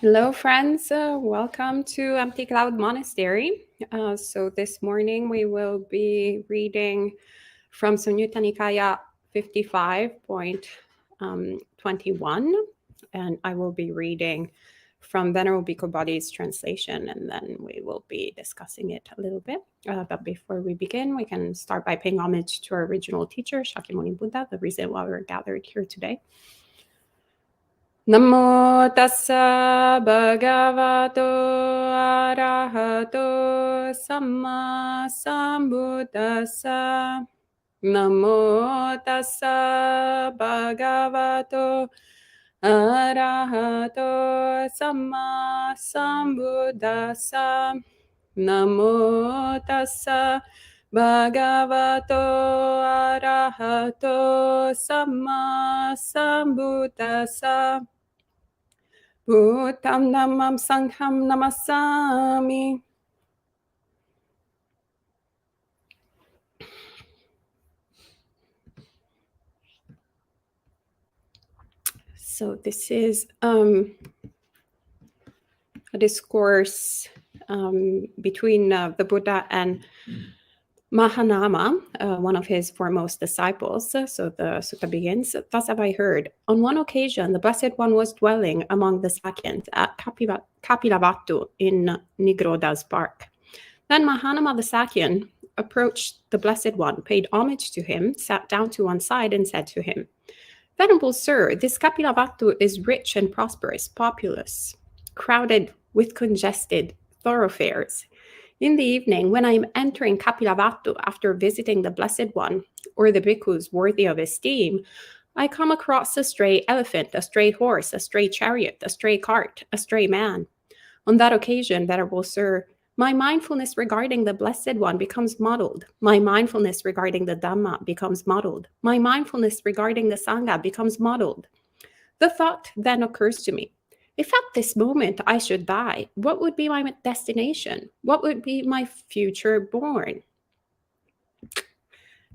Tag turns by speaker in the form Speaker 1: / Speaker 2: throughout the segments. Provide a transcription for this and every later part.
Speaker 1: Hello, friends. Welcome to Empty Cloud Monastery. So this morning we will be reading from Sunyutta Nikaya 55.21, and I will be reading from Venerable Bhikkhu Bodhi's translation, and then we will be discussing it a little bit. But before we begin, we can start by paying homage to our original teacher, Shakyamuni Buddha, the reason why we're gathered here today. Namo tassa bhagavato arahato samma sambuddhassa. Namo tassa bhagavato arahato samma sambuddhassa. Namo tassa bhagavato arahato samma sambuddhassa. Bhutam namam sangham namasami. So this is a discourse between the Buddha and Mahānāma, one of his foremost disciples. So the sutta begins, "Thus have I heard. On one occasion, the Blessed One was dwelling among the Sakyans at Kapilavatthu in Nigrodha's park. Then Mahānāma the Sakyan approached the Blessed One, paid homage to him, sat down to one side, and said to him, 'Venerable Sir, this Kapilavatthu is rich and prosperous, populous, crowded with congested thoroughfares. In the evening, when I am entering Kapilavatthu after visiting the Blessed One or the bhikkhus worthy of esteem, I come across a stray elephant, a stray horse, a stray chariot, a stray cart, a stray man. On that occasion, Venerable Sir, my mindfulness regarding the Blessed One becomes muddled. My mindfulness regarding the Dhamma becomes muddled. My mindfulness regarding the Sangha becomes muddled. The thought then occurs to me, if at this moment I should die, what would be my destination? What would be my future born?'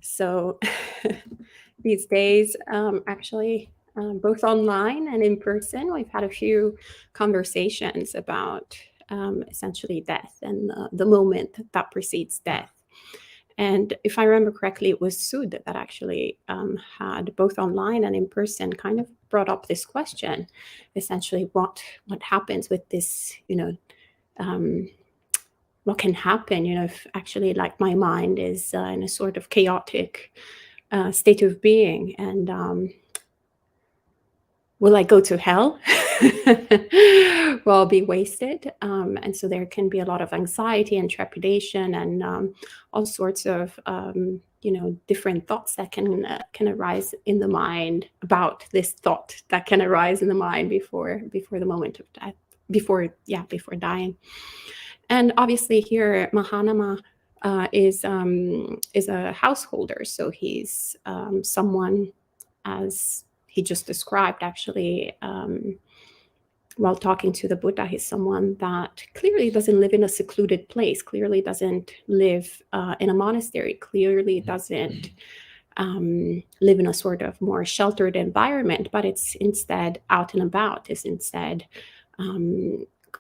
Speaker 1: So these days, actually, both online and in person, we've had a few conversations about essentially death and the moment that precedes death. And if I remember correctly, it was Sud that actually had, both online and in person, kind of brought up this question, essentially what happens with this, what can happen, if actually like my mind is in a sort of chaotic state of being, and will I go to hell? Will I be wasted? And so there can be a lot of anxiety and trepidation and all sorts of different thoughts that can arise in the mind about this thought that can arise in the mind before the moment of death, before dying. And obviously here Mahānāma is a householder, so he's someone, as he just described, actually, while talking to the Buddha, he's someone that clearly doesn't live in a secluded place, clearly doesn't live in a monastery, clearly doesn't live in a sort of more sheltered environment, but it's instead out and about, is instead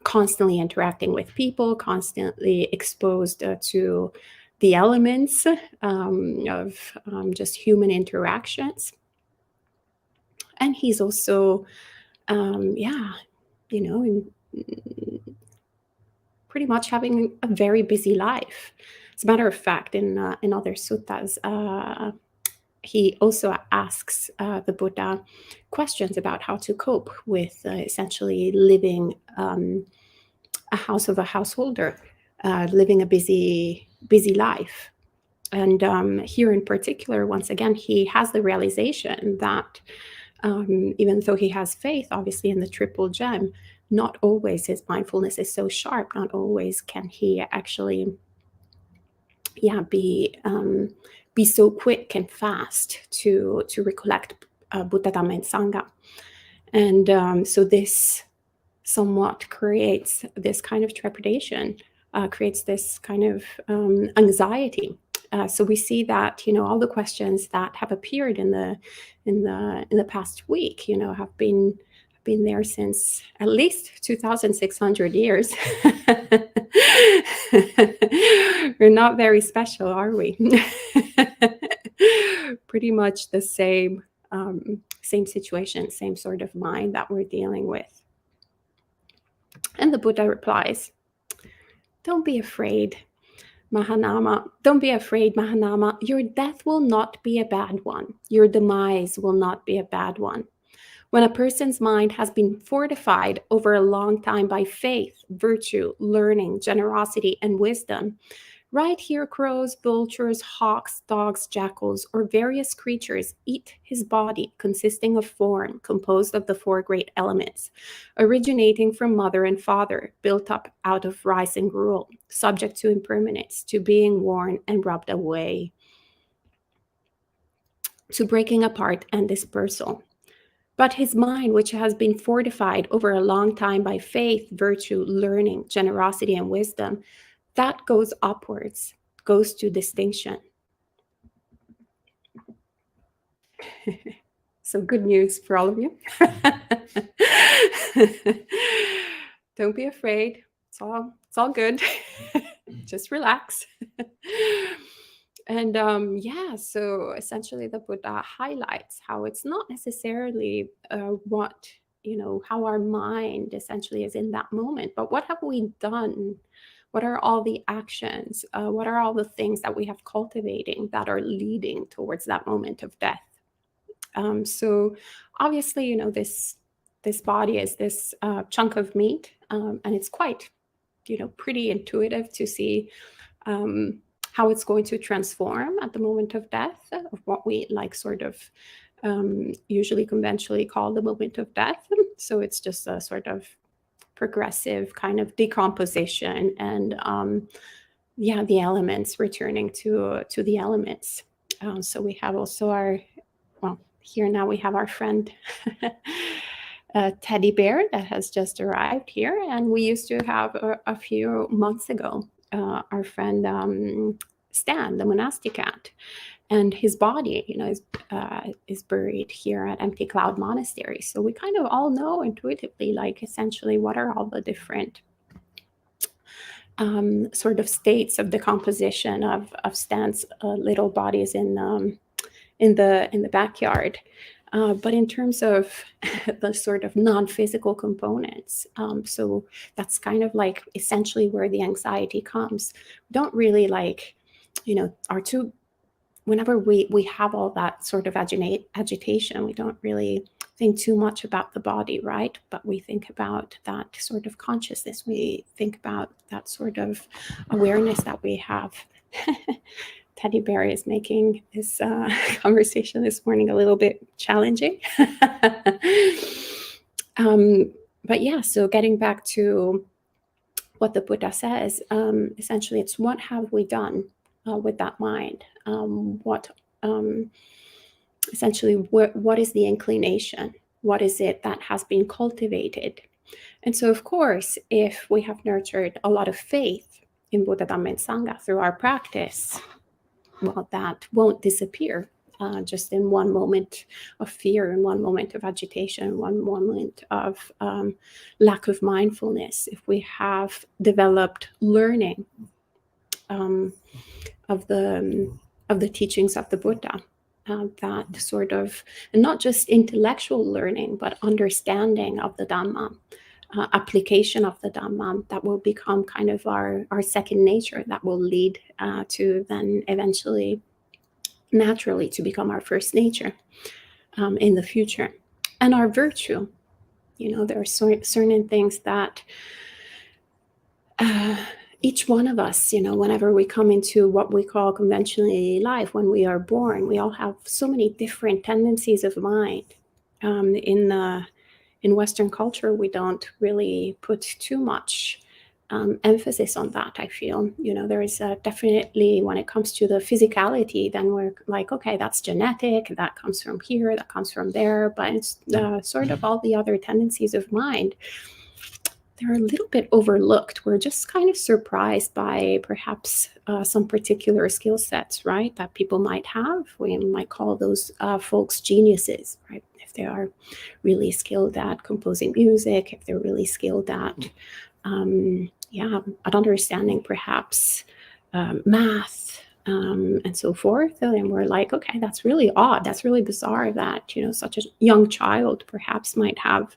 Speaker 1: constantly interacting with people, constantly exposed to the elements of just human interactions. And he's also, pretty much having a very busy life. As a matter of fact, in other suttas, he also asks the Buddha questions about how to cope with essentially living a house of a householder, living a busy life. And here in particular, once again, he has the realization that even though he has faith, obviously, in the triple gem, not always his mindfulness is so sharp. Not always can he actually, be so quick and fast to recollect Buddha, Dhamma, and Sangha. And so this somewhat creates this kind of trepidation, creates this kind of anxiety. So we see that all the questions that have appeared in the past week, have been been there since at least 2,600 years. We're not very special, are we? Pretty much the same situation, same sort of mind that we're dealing with. And the Buddha replies, don't be afraid, Mahānāma. Don't be afraid, Mahānāma. Your death will not be a bad one. Your demise will not be a bad one. When a person's mind has been fortified over a long time by faith, virtue, learning, generosity, and wisdom, right here crows, vultures, hawks, dogs, jackals, or various creatures eat his body, consisting of form, composed of the four great elements, originating from mother and father, built up out of rice and gruel, subject to impermanence, to being worn and rubbed away, to breaking apart and dispersal. But his mind, which has been fortified over a long time by faith, virtue, learning, generosity, and wisdom, that goes upwards, goes to distinction. So good news for all of you. Don't be afraid. It's all good. Just relax. And so essentially the Buddha highlights how it's not necessarily how our mind essentially is in that moment, but what have we done? What are all the actions? What are all the things that we have cultivating that are leading towards that moment of death? So obviously, this body is this chunk of meat, and it's quite, pretty intuitive to see how it's going to transform at the moment of death, of what we usually conventionally call the moment of death. So it's just a sort of progressive kind of decomposition and the elements returning to the elements. So we have also here now we have our friend teddy bear that has just arrived here, and we used to have a few months ago our friend Stan, the monastic cat, and his body, is buried here at Empty Cloud Monastery. So we kind of all know intuitively, essentially, what are all the different sort of states of decomposition of Stan's little bodies in the backyard. But in terms of the sort of non-physical components, so that's kind of essentially where the anxiety comes. We don't really whenever we have all that sort of agitation, we don't really think too much about the body, right? But we think about that sort of consciousness. We think about that sort of awareness that we have. Teddy Bear is making this conversation this morning a little bit challenging. But yeah, so getting back to what the Buddha says, essentially it's what have we done with that mind? Essentially, what is the inclination? What is it that has been cultivated? And so, of course, if we have nurtured a lot of faith in Buddha, Dhamma, and Sangha through our practice, well, that won't disappear just in one moment of fear, in one moment of agitation, one moment of lack of mindfulness. If we have developed learning of the teachings of the Buddha, that sort of, and not just intellectual learning, but understanding of the Dhamma, application of the Dhamma, that will become kind of our second nature, that will lead to then eventually, naturally, to become our first nature in the future. And our virtue, there are certain things that each one of us, whenever we come into what we call conventionally life, when we are born, we all have so many different tendencies of mind. In Western culture, we don't really put too much emphasis on that, I feel. There is definitely, when it comes to the physicality, then we're like, okay, that's genetic, that comes from here, that comes from there, but it's sort of all the other tendencies of mind. they're a little bit overlooked. We're just kind of surprised by perhaps some particular skill sets, right, that people might have. We might call those folks geniuses, right? If they are really skilled at composing music, if they're really skilled at, at understanding perhaps math, and so forth. And we're like, okay, that's really odd. That's really bizarre that, such a young child perhaps might have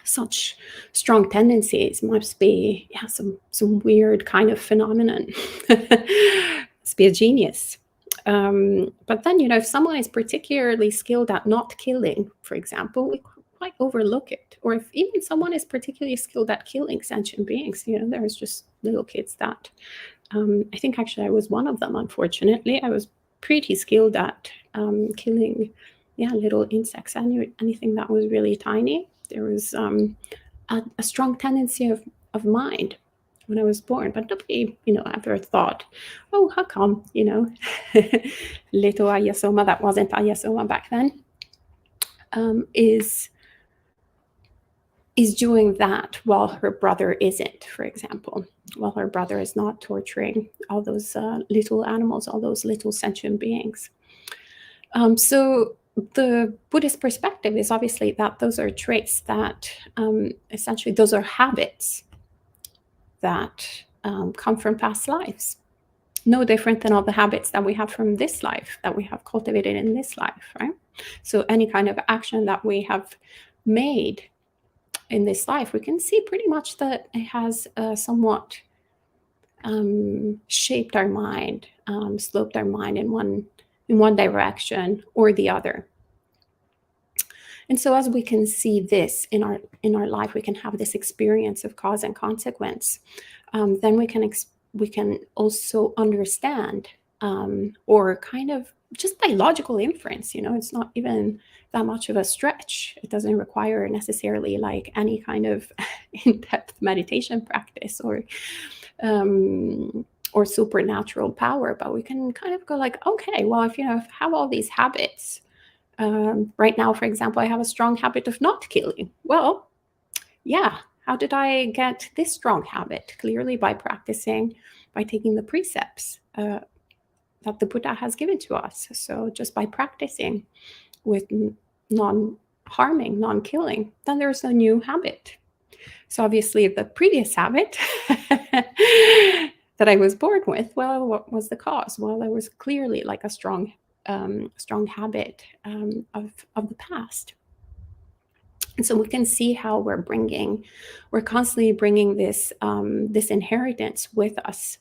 Speaker 1: such strong tendencies. Must be some weird kind of phenomenon. Must be a genius. But then, if someone is particularly skilled at not killing, for example, we quite overlook it. Or if even someone is particularly skilled at killing sentient beings, there's just little kids that I think actually I was one of them. Unfortunately, I was pretty skilled at killing little insects, anything that was really tiny. There was a strong tendency of mind when I was born, but nobody, ever thought, oh, how come, little Ayya Soma, that wasn't Ayya Soma back then, is doing that while her brother isn't, for example, while her brother is not torturing all those little animals, all those little sentient beings. So the Buddhist perspective is obviously that those are traits that essentially those are habits that come from past lives. No different than all the habits that we have from this life, that we have cultivated in this life, right? So any kind of action that we have made in this life, we can see pretty much that it has somewhat shaped our mind, sloped our mind in one direction or the other. And so as we can see this in our life, we can have this experience of cause and consequence. Then we can also understand, or kind of just by logical inference, it's not even that much of a stretch. It doesn't require necessarily like any kind of in-depth meditation practice or supernatural power, but we can kind of go like, okay, well, if I have all these habits, right now, for example, I have a strong habit of not killing. Well, yeah, how did I get this strong habit? Clearly by practicing, by taking the precepts that the Buddha has given to us. So just by practicing with non-harming, non-killing, then there's a new habit. So obviously the previous habit that I was born with, well, what was the cause? Well, there was clearly like a strong habit of the past. And so we can see how we're constantly bringing this inheritance with us.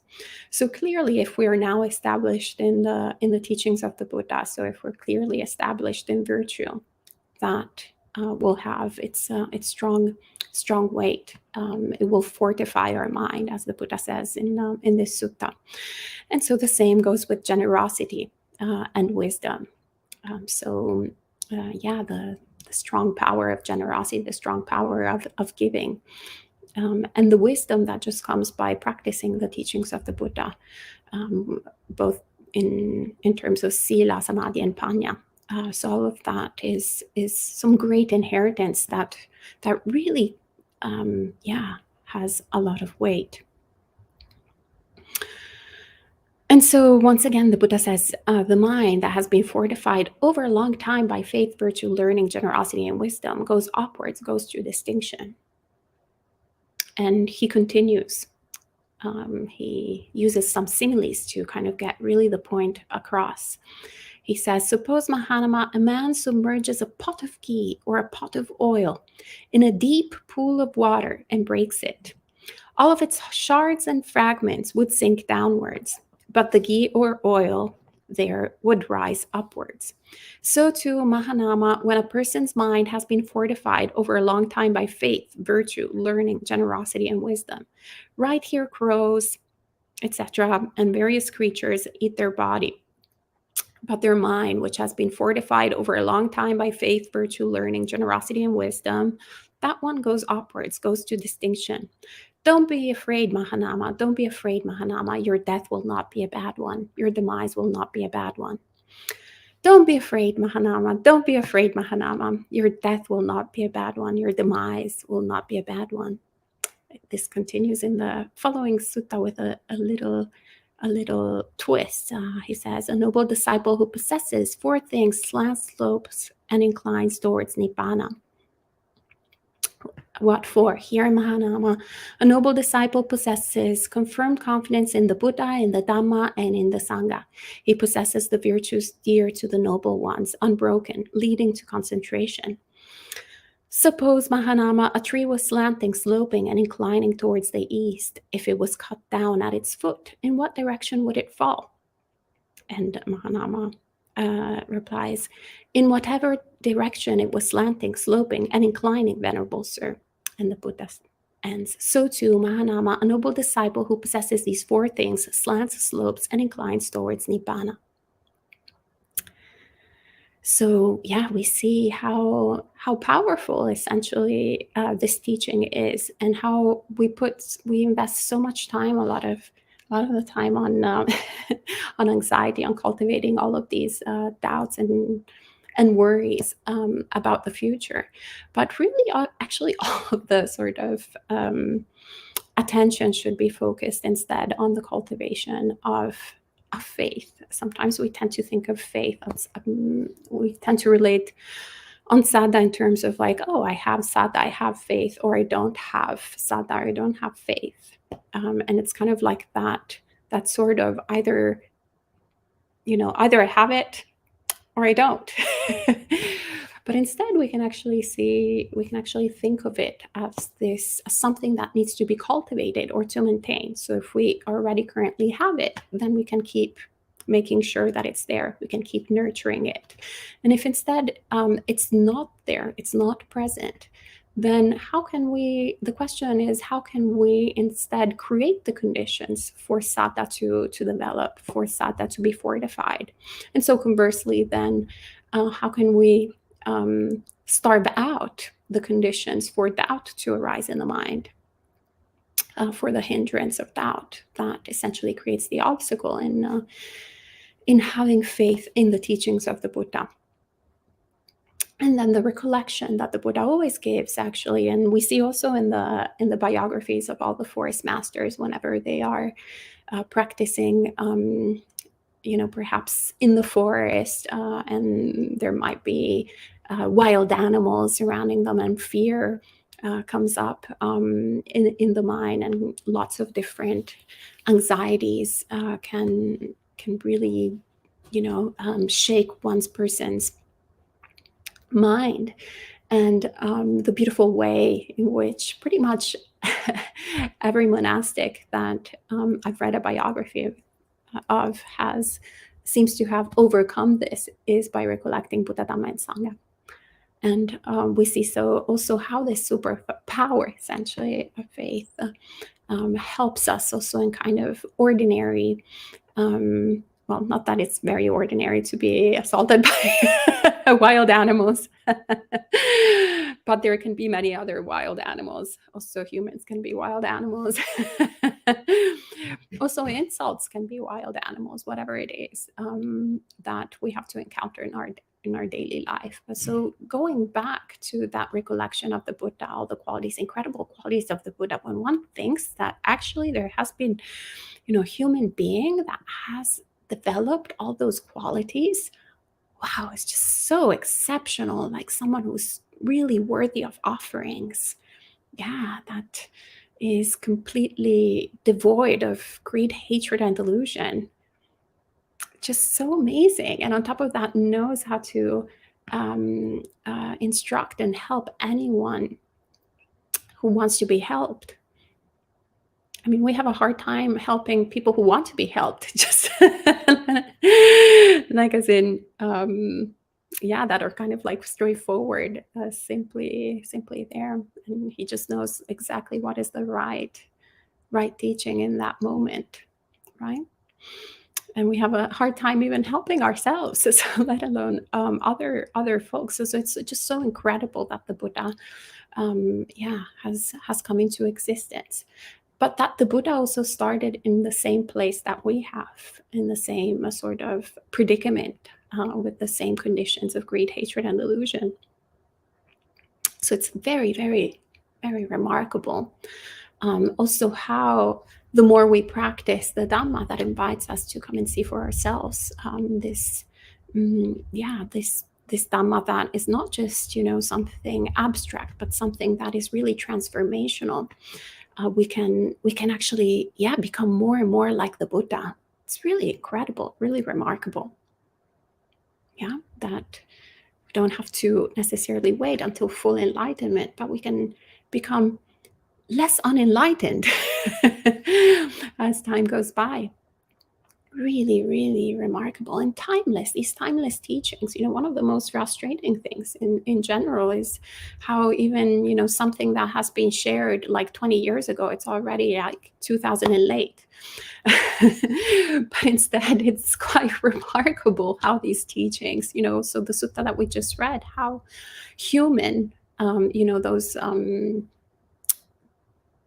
Speaker 1: So clearly, if we are now established in the teachings of the Buddha, so if we're clearly established in virtue, that will have its strong weight. It will fortify our mind, as the Buddha says in this sutta. And so the same goes with generosity and wisdom. The strong power of generosity, the strong power of giving, and the wisdom that just comes by practicing the teachings of the Buddha, both in terms of sila, samadhi, and panya. So all of that is some great inheritance that really, has a lot of weight. And so once again, the Buddha says, the mind that has been fortified over a long time by faith, virtue, learning, generosity, and wisdom goes upwards, goes to distinction. And he continues. He uses some similes to kind of get really the point across. He says, suppose, Mahānāma, a man submerges a pot of ghee or a pot of oil in a deep pool of water and breaks it. All of its shards and fragments would sink downwards, but the ghee or oil there would rise upwards. So too, Mahānāma, when a person's mind has been fortified over a long time by faith, virtue, learning, generosity, and wisdom, right here crows, etc., and various creatures eat their body. But their mind, which has been fortified over a long time by faith, virtue, learning, generosity, and wisdom, that one goes upwards, goes to distinction. Don't be afraid, Mahānāma. Don't be afraid, Mahānāma. Your death will not be a bad one. Your demise will not be a bad one. Don't be afraid, Mahānāma. Don't be afraid, Mahānāma. Your death will not be a bad one. Your demise will not be a bad one. This continues in the following sutta with a little twist. He says, a noble disciple who possesses 4 things slants, slopes, and inclines towards Nibbana. What for? Here in Mahānāma, a noble disciple possesses confirmed confidence in the Buddha, in the Dhamma, and in the Sangha. He possesses the virtues dear to the noble ones, unbroken, leading to concentration. Suppose, Mahānāma, a tree was slanting, sloping, and inclining towards the east. If it was cut down at its foot, in what direction would it fall? And Mahānāma replies, in whatever direction it was slanting, sloping, and inclining, Venerable Sir. And the Buddha ends, so too, Mahānāma, a noble disciple who possesses these 4 things, slants, slopes, and inclines towards Nibbana. So yeah, we see how powerful essentially this teaching is, and how we invest so much time, a lot of the time on on anxiety, on cultivating all of these doubts and worries about the future. But really, actually, all of the sort of attention should be focused instead on the cultivation of faith. Sometimes we tend to think of faith as, we tend to relate on saddha in terms of like, oh, I have saddha, I have faith, or I don't have saddha, or I don't have faith. And it's kind of like that sort of either I have it or I don't. But instead, we can actually think of it as something that needs to be cultivated or to maintain. So if we already currently have it, then we can keep making sure that it's there. We can keep nurturing it. And if instead it's not there, it's not present, then the question is, how can we instead create the conditions for saddha to develop, for saddha to be fortified? And so conversely, then, how can we starve out the conditions for doubt to arise in the mind, for the hindrance of doubt that essentially creates the obstacle in having faith in the teachings of the Buddha. And then the recollection that the Buddha always gives, actually, and we see also in the biographies of all the forest masters, whenever they are practicing, perhaps in the forest, and there might be wild animals surrounding them, and fear comes up in the mind, and lots of different anxieties can really, shake one's person's mind. And the beautiful way in which pretty much every monastic that I've read a biography of seems to have overcome this is by recollecting Buddha, Dhamma, and Sangha. And we see so also how this superpower, essentially, of faith helps us also in kind of ordinary, well, not that it's very ordinary to be assaulted by wild animals, but there can be many other wild animals. Also, humans can be wild animals. Also, insults can be wild animals, whatever it is that we have to encounter in our daily life. So going back to that recollection of the Buddha, all the qualities, incredible qualities of the Buddha, when one thinks that actually there has been, human being that has developed all those qualities, wow, it's just so exceptional, like someone who's really worthy of offerings. Yeah, that is completely devoid of greed, hatred, and delusion. Just so amazing. And on top of that, knows how to instruct and help anyone who wants to be helped. I mean, we have a hard time helping people who want to be helped, just like as in, that are kind of like straightforward, simply there. And he just knows exactly what is the right teaching in that moment, right? And we have a hard time even helping ourselves, so let alone other folks. So it's just so incredible that the Buddha, has come into existence. But that the Buddha also started in the same place that we have, in the same sort of predicament, with the same conditions of greed, hatred, and delusion. So it's very, very, very remarkable. Also how the more we practice the Dhamma that invites us to come and see for ourselves this Dhamma that is not just, something abstract, but something that is really transformational. We can actually, become more and more like the Buddha. It's really incredible, really remarkable. Yeah, that we don't have to necessarily wait until full enlightenment, but we can become less unenlightened as time goes by. Really, really remarkable and timeless. These timeless teachings, one of the most frustrating things in general is how even, something that has been shared like 20 years ago, it's already like 2000 and late. But instead, it's quite remarkable how these teachings, so the sutta that we just read, how human,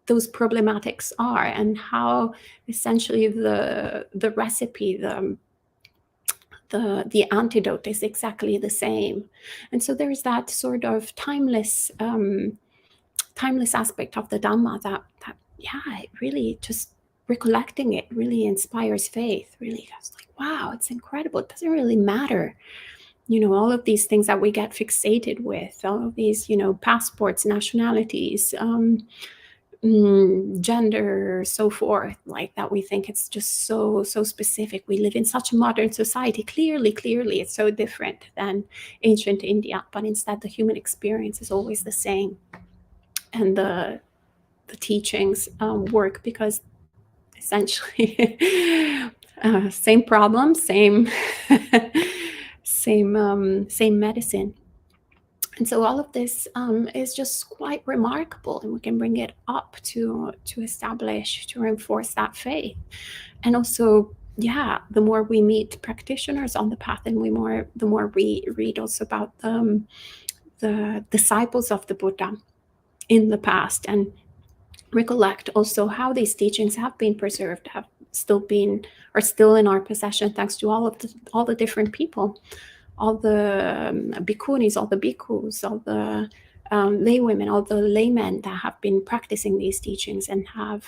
Speaker 1: those problematics are, and how essentially the recipe, the antidote is exactly the same. And so there's that sort of timeless aspect of the Dhamma that it really just recollecting it really inspires faith. Really, it's like, wow, it's incredible. It doesn't really matter, all of these things that we get fixated with, all of these, passports, nationalities, gender, so forth, like that. We think it's just so specific. We live in such a modern society. Clearly it's so different than ancient India, but instead the human experience is always the same. And the teachings work because essentially same problem, same same medicine. And so all of this is just quite remarkable, and we can bring it up to establish, to reinforce that faith. And also, the more we meet practitioners on the path, and the more we read also about the disciples of the Buddha in the past, and recollect also how these teachings have been preserved, are still in our possession, thanks to all the different people, all the bhikkhunis, all the bhikkhus, all the lay women, all the laymen that have been practicing these teachings and have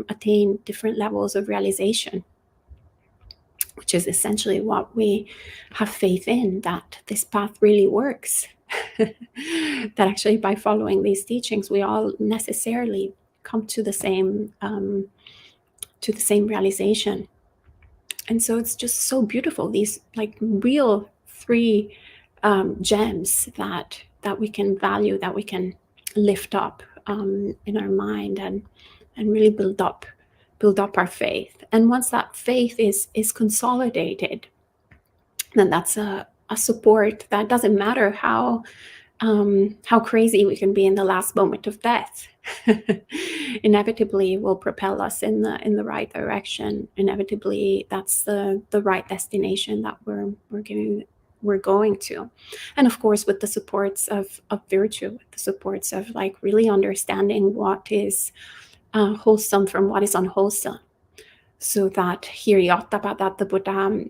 Speaker 1: attained different levels of realization, which is essentially what we have faith in, that this path really works. That actually by following these teachings, we all necessarily come to the same realization. And so it's just so beautiful, these like real 3 gems that we can value, that we can lift up in our mind, and really build up our faith. And once that faith is consolidated, then that's a support that doesn't matter how crazy we can be in the last moment of death. Inevitably will propel us in the right direction. Inevitably, that's the right destination that we're going to. And of course, with the supports of virtue, with the supports of like really understanding what is wholesome from what is unwholesome. So that Hiriyottapa, that the Buddha,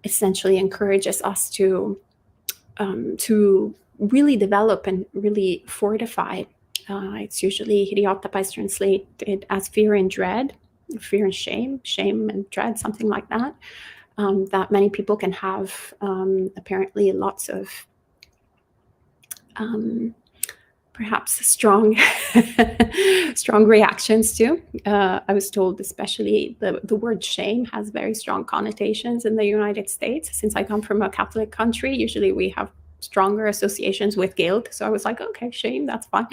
Speaker 1: essentially encourages us to really develop and really fortify. It's usually Hiriyottapa is translated as fear and dread, fear and shame and dread, something like that. That many people can have apparently lots of perhaps strong reactions to. I was told especially the word shame has very strong connotations in the United States. Since I come from a Catholic country, usually we have stronger associations with guilt. So I was like, okay, shame, that's fine.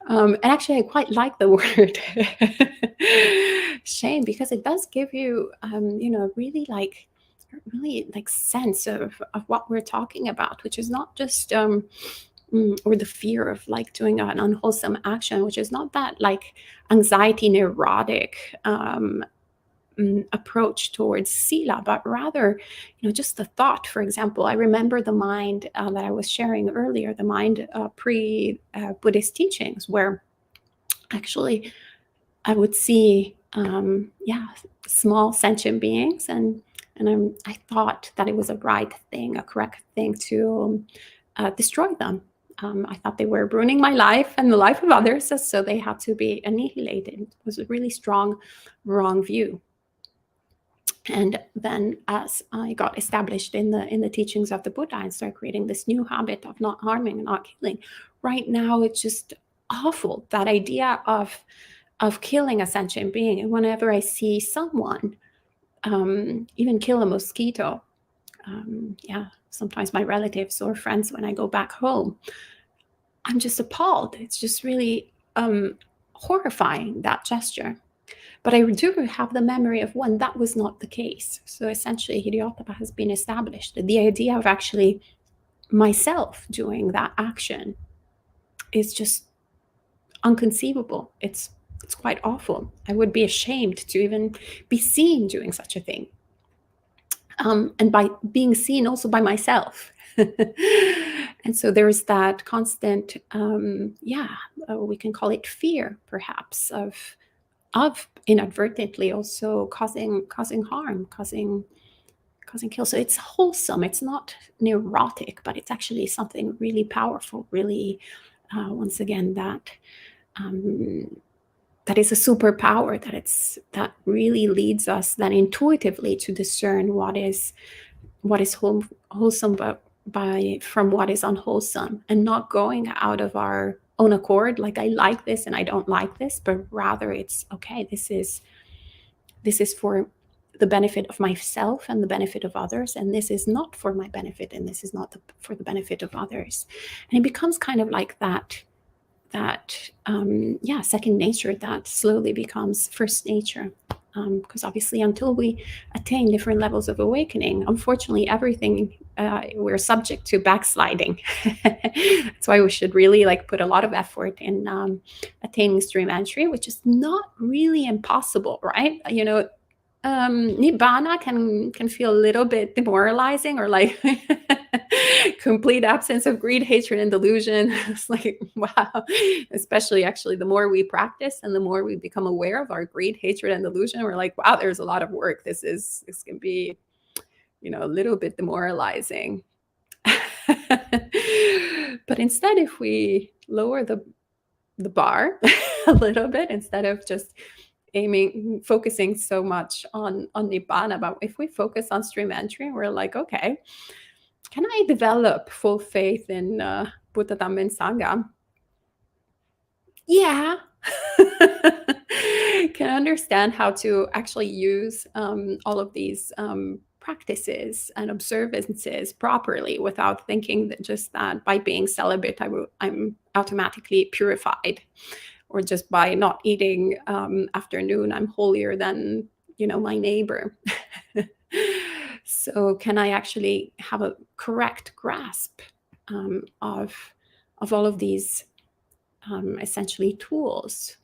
Speaker 1: And actually, I quite like the word shame, because it does give you, really like sense of what we're talking about, which is not just or the fear of like doing an unwholesome action, which is not that like anxiety neurotic approach towards sila, but rather, just the thought. For example, I remember the mind that I was sharing earlier, the mind pre-Buddhist teachings, where actually I would see small sentient beings, and I thought that it was a right thing, a correct thing to destroy them. I thought they were ruining my life and the life of others, so they had to be annihilated. It was a really strong, wrong view. And then as I got established in the teachings of the Buddha and started creating this new habit of not harming and not killing, right now it's just awful, that idea of killing a sentient being. And whenever I see someone even kill a mosquito, sometimes my relatives or friends, when I go back home, I'm just appalled. It's just really horrifying, that gesture. But I do have the memory of when that was not the case. So essentially, Hidayatapa has been established. The idea of actually myself doing that action is just unconceivable. It's quite awful. I would be ashamed to even be seen doing such a thing. And by being seen also by myself. And so there's that constant, we can call it fear, perhaps, of inadvertently also causing harm, causing kill. So it's wholesome. It's not neurotic, but it's actually something really powerful, really, once again, that is a superpower, that really leads us then intuitively to discern what is wholesome from what is unwholesome, and not going out of our own accord, like I like this and I don't like this, but rather it's okay, this is for the benefit of myself and the benefit of others, and this is not for my benefit, and this is not for the benefit of others. And it becomes kind of like that second nature that slowly becomes first nature. Because obviously, until we attain different levels of awakening, unfortunately, everything we're subject to backsliding. That's why we should really put a lot of effort in attaining stream entry, which is not really impossible, right? Nibbana can feel a little bit demoralizing, or complete absence of greed, hatred, and delusion. It's wow. Especially, actually, the more we practice and the more we become aware of our greed, hatred, and delusion, we're like, wow, there's a lot of work. This can be, a little bit demoralizing. But instead, if we lower the bar a little bit, instead of just focusing so much on Nibbana, but if we focus on stream entry, we're like, okay, can I develop full faith in Buddha, Dhamma, and Sangha? Yeah. Can I understand how to actually use all of these practices and observances properly, without thinking that by being celibate, I'm automatically purified, or just by not eating afternoon, I'm holier than my neighbor. So can I actually have a correct grasp of all of these essentially tools?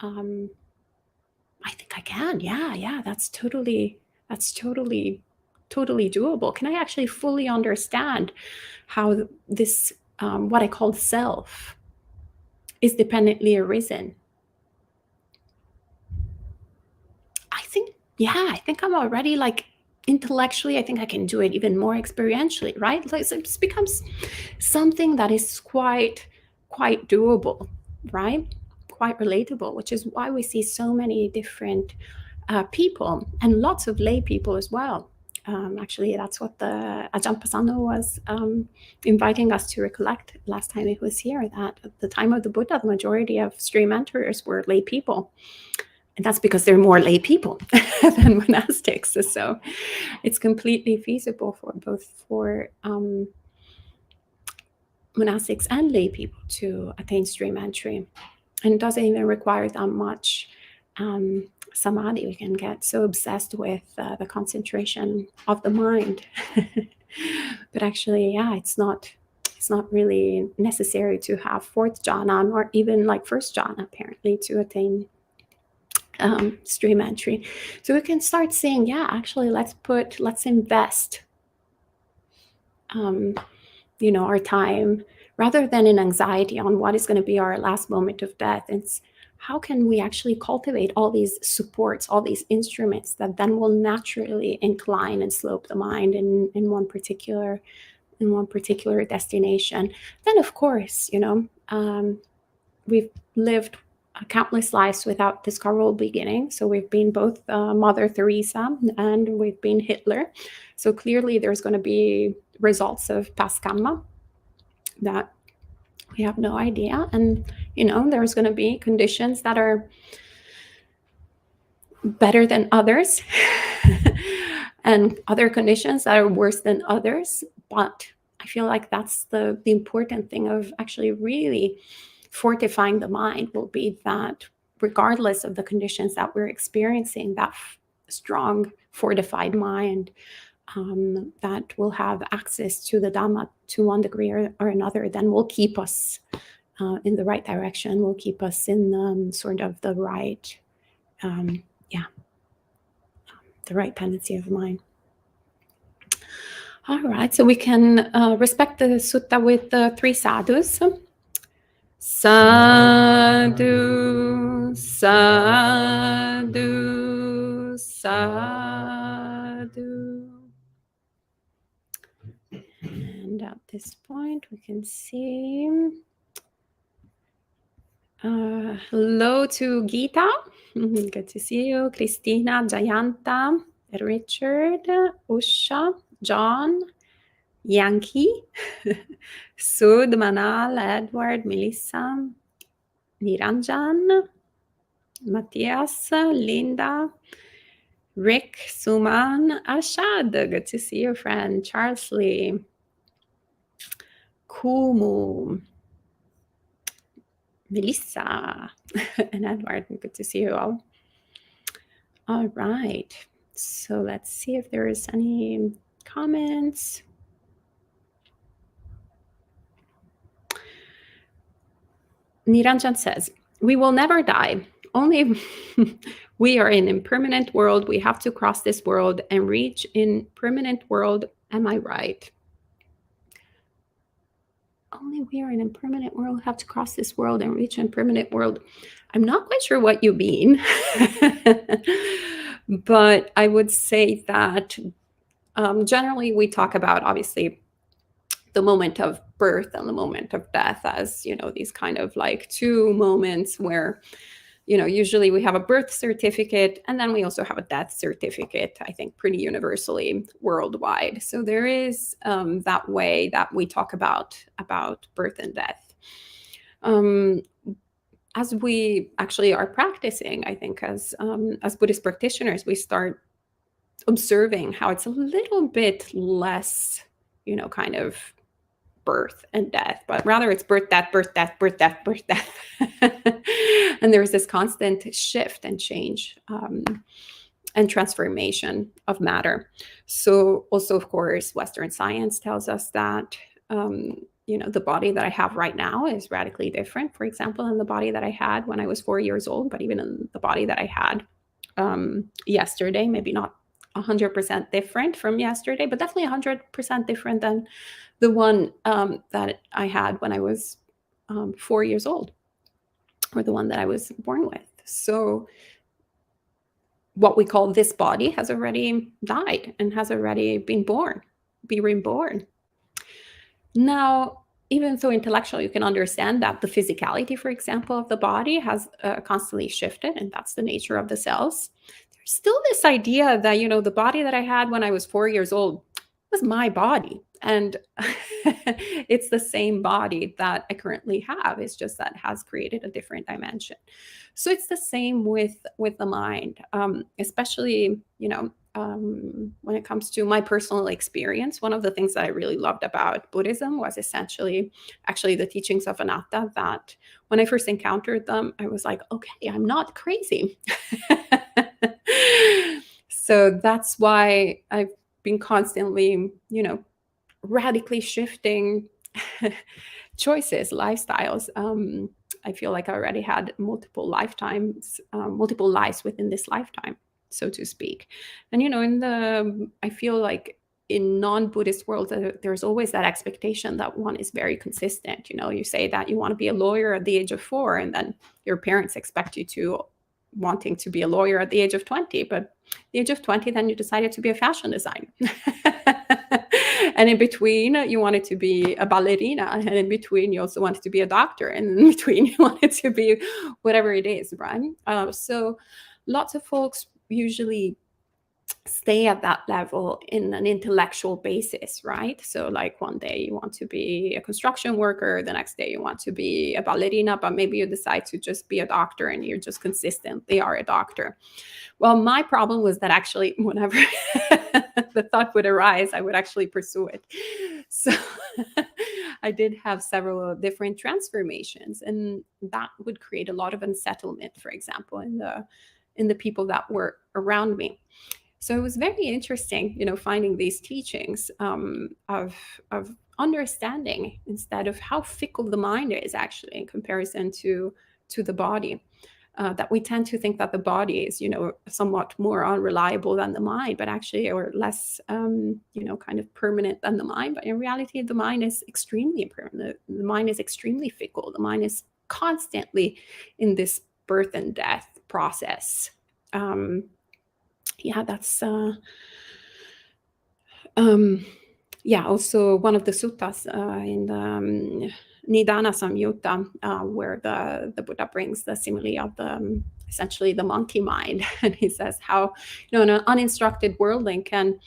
Speaker 1: I think I can. Yeah, that's totally doable. Can I actually fully understand how this what I call self is dependently arisen? I think I'm already intellectually, I think I can do it even more experientially, right? So it just becomes something that is quite doable, right? Quite relatable, which is why we see so many different people, and lots of lay people as well. Actually, that's what the Ajahn Pasanno was inviting us to recollect last time he was here, that at the time of the Buddha, the majority of stream enterers were lay people. And that's because there are more lay people than monastics. So it's completely feasible for both monastics and lay people to attain stream entry. And it doesn't even require that much samadhi. We can get so obsessed with the concentration of the mind. But actually, it's not really necessary to have fourth jhana, or even first jhana, apparently, to attain stream entry. So we can start saying, actually, let's invest our time, rather than in anxiety on what is going to be our last moment of death. It's how can we actually cultivate all these supports, all these instruments that then will naturally incline and slope the mind in one particular in one particular destination. Then, of course, we've lived countless lives without discoverable beginning. So we've been both Mother Teresa and we've been Hitler. So clearly there's going to be results of past karma that we have no idea. And, there's going to be conditions that are better than others and other conditions that are worse than others. But I feel like that's the important thing of actually really fortifying the mind, will be that regardless of the conditions that we're experiencing, that strong, fortified mind that will have access to the Dhamma to one degree or another, then will keep us in the right direction, will keep us in sort of the right, the right tendency of mind. All right, so we can respect the sutta with the 3 sadhus. Sadhu, sadhu, sadhu. And at this point, we can see. Hello to Geeta. Good to see you. Christina, Jayanta, Richard, Usha, John, Yankee, Sud, Manal, Edward, Melissa, Niranjan, Matthias, Linda, Rick, Suman, Ashad. Good to see you, friend. Charles Lee, Kumu, Melissa, and Edward. Good to see you all. All right. So let's see if there is any comments. Niranjan says, we will never die. Only we are in impermanent world. We have to cross this world and reach in permanent world. Am I right? Only we are in impermanent world, have to cross this world and reach in permanent world. I'm not quite sure what you mean. But I would say that generally we talk about, obviously, the moment of birth and the moment of death as, these kind of like 2 moments where, usually we have a birth certificate and then we also have a death certificate, I think pretty universally worldwide. So there is that way that we talk about birth and death. As we actually are practicing, I think as Buddhist practitioners, we start observing how it's a little bit less, kind of birth and death, but rather it's birth, death, birth, death, birth, death, birth, death. And there's this constant shift and change and transformation of matter. So also, of course, Western science tells us that, the body that I have right now is radically different, for example, than the body that I had when I was 4 years old, but even in the body that I had yesterday, maybe not 100% different from yesterday, but definitely 100% different than the one that I had when I was 4 years old, or the one that I was born with. So what we call this body has already died and has already been reborn. Now, even though intellectually you can understand that the physicality, for example, of the body has constantly shifted, and that's the nature of the cells, there's still this idea that, the body that I had when I was 4 years old was my body. And it's the same body that I currently have. It's just that it has created a different dimension. So it's the same with the mind, especially, when it comes to my personal experience. One of the things that I really loved about Buddhism was essentially actually the teachings of anatta, that when I first encountered them, I was like, okay, I'm not crazy. So that's why I've been constantly, radically shifting choices, lifestyles. I feel like I already had multiple lives within this lifetime, so to speak. And, I feel like in non-Buddhist world, there's always that expectation that one is very consistent. You say that you want to be a lawyer at the age of 4, and then your parents expect you to wanting to be a lawyer at the age of 20, but at the age of 20, then you decided to be a fashion designer. And in between, you wanted to be a ballerina. And in between, you also wanted to be a doctor. And in between, you wanted to be whatever it is, right? So lots of folks usually stay at that level in an intellectual basis, right? So like one day you want to be a construction worker, the next day you want to be a ballerina, but maybe you decide to just be a doctor and you're just consistently are a doctor. Well, my problem was that actually whenever the thought would arise, I would actually pursue it. So I did have several different transformations, and that would create a lot of unsettlement, for example, in the people that were around me. So it was very interesting, finding these teachings of understanding instead of how fickle the mind is actually in comparison to the body. That we tend to think that the body is, somewhat more unreliable than the mind, but actually, or less, kind of permanent than the mind. But in reality, the mind is extremely impermanent. The mind is extremely fickle. The mind is constantly in this birth and death process. That's also one of the suttas in the Nidana Samyutta, where the Buddha brings the simile of the essentially the monkey mind, and he says how an uninstructed worldling can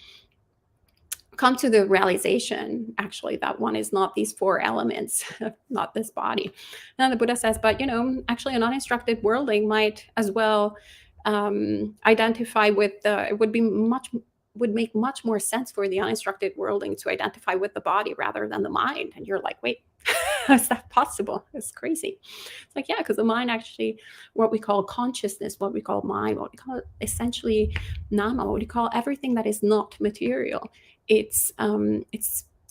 Speaker 1: come to the realization actually that one is not these four elements, not this body. And the Buddha says, but actually an uninstructed worldling might as well identify with it would make much more sense for the uninstructed worldling to identify with the body rather than the mind. And you're like, wait, how is that possible? It's crazy. It's like, yeah, because the mind actually, what we call consciousness, what we call mind, what we call essentially nama, what we call everything that is not material, it's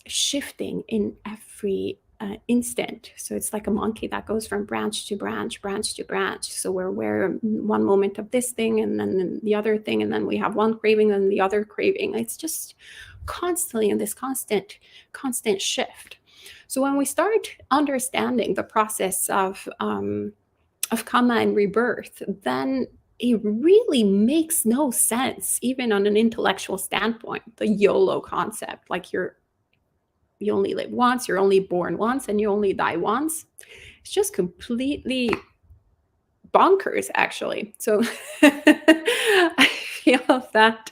Speaker 1: shifting in every instant. So it's like a monkey that goes from branch to branch, branch to branch. So we're one moment of this thing and then the other thing, and then we have one craving and the other craving. It's just constantly in this constant shift. So when we start understanding the process of karma and rebirth, then it really makes no sense, even on an intellectual standpoint, the YOLO concept, like you only live once, you're only born once, and you only die once. It's just completely bonkers, actually. So I feel that,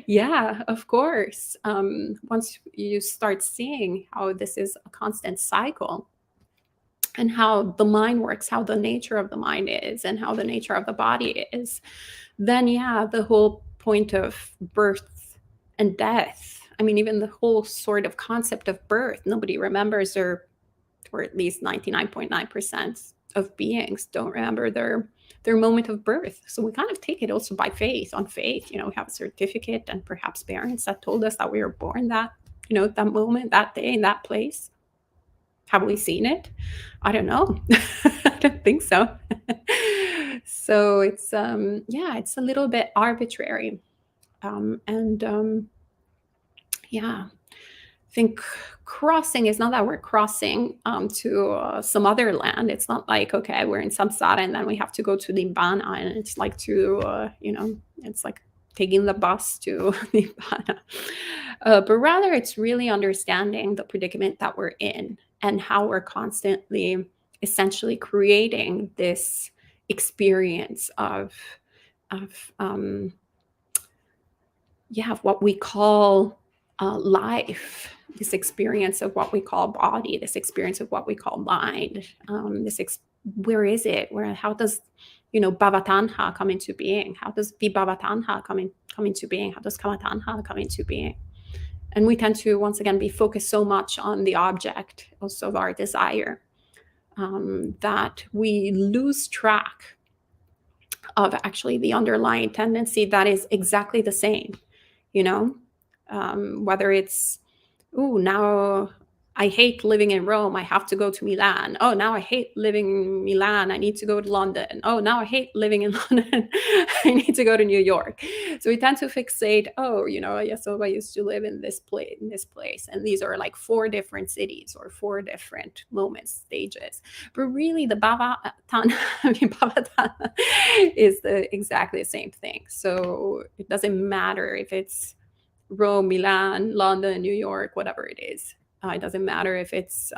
Speaker 1: yeah, of course, once you start seeing how this is a constant cycle and how the mind works, how the nature of the mind is, and how the nature of the body is, then, yeah, the whole point of birth and death, I mean, even the whole sort of concept of birth, nobody remembers, or at least 99.9% of beings don't remember their moment of birth. So we kind of take it also by faith, on faith. We have a certificate and perhaps parents that told us that we were born that, that moment, that day, in that place. Have we seen it? I don't know. I don't think so. So it's it's a little bit arbitrary. I think crossing is not that we're crossing to some other land. It's not like, okay, we're in samsara and then we have to go to Nibbana, and it's like it's like taking the bus to Nibbana. But rather, it's really understanding the predicament that we're in and how we're constantly essentially creating this experience of what we call life, this experience of what we call body, this experience of what we call mind, where is it? How does, Bhavatanha come into being? How does Vibhavatanha come into being? How does Kamatanha come into being? And we tend to, once again, be focused so much on the object also of our desire that we lose track of actually the underlying tendency that is exactly the same, whether it's, now I hate living in Rome, I have to go to Milan. Oh, now I hate living in Milan, I need to go to London. Oh, now I hate living in London, I need to go to New York. So we tend to fixate, Ayya Soma used to live in this place. And these are like 4 different cities or 4 different moments, stages. But really the Bhavatanha is exactly the same thing. So it doesn't matter if it's Rome, Milan, London, New York, whatever it is. It doesn't matter if it's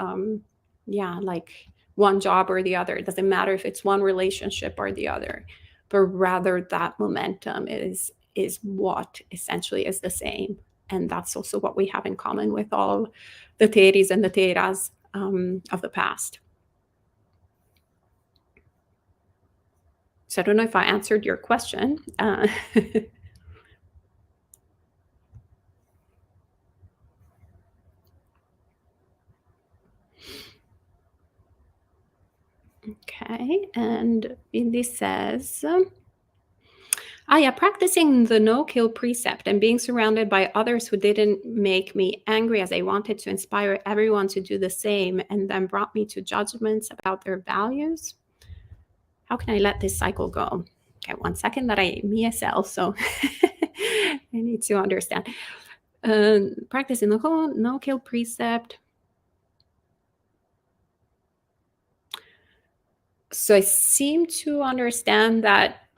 Speaker 1: like one job or the other. It doesn't matter if it's one relationship or the other, but rather that momentum is what essentially is the same. And that's also what we have in common with all the Teris and the Teras of the past. So I don't know if I answered your question. Okay, and Indy says, practicing the no-kill precept and being surrounded by others who didn't make me angry as I wanted to inspire everyone to do the same and then brought me to judgments about their values. How can I let this cycle go? Okay, 1 second that I myself, so I need to understand. Practicing the no-kill precept. So I seem to understand that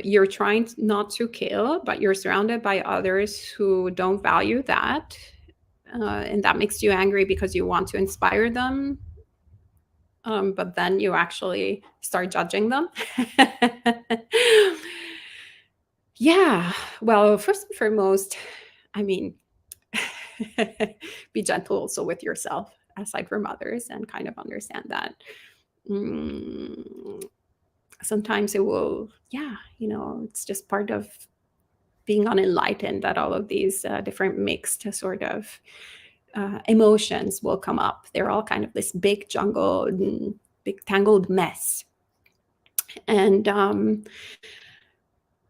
Speaker 1: you're trying not to kill, but you're surrounded by others who don't value that. And that makes you angry because you want to inspire them. But then you actually start judging them. Yeah. Well, first and foremost, I mean, be gentle also with yourself aside from others and kind of understand that. Sometimes it will, it's just part of being unenlightened that all of these different mixed sort of emotions will come up. They're all kind of this big big tangled mess. And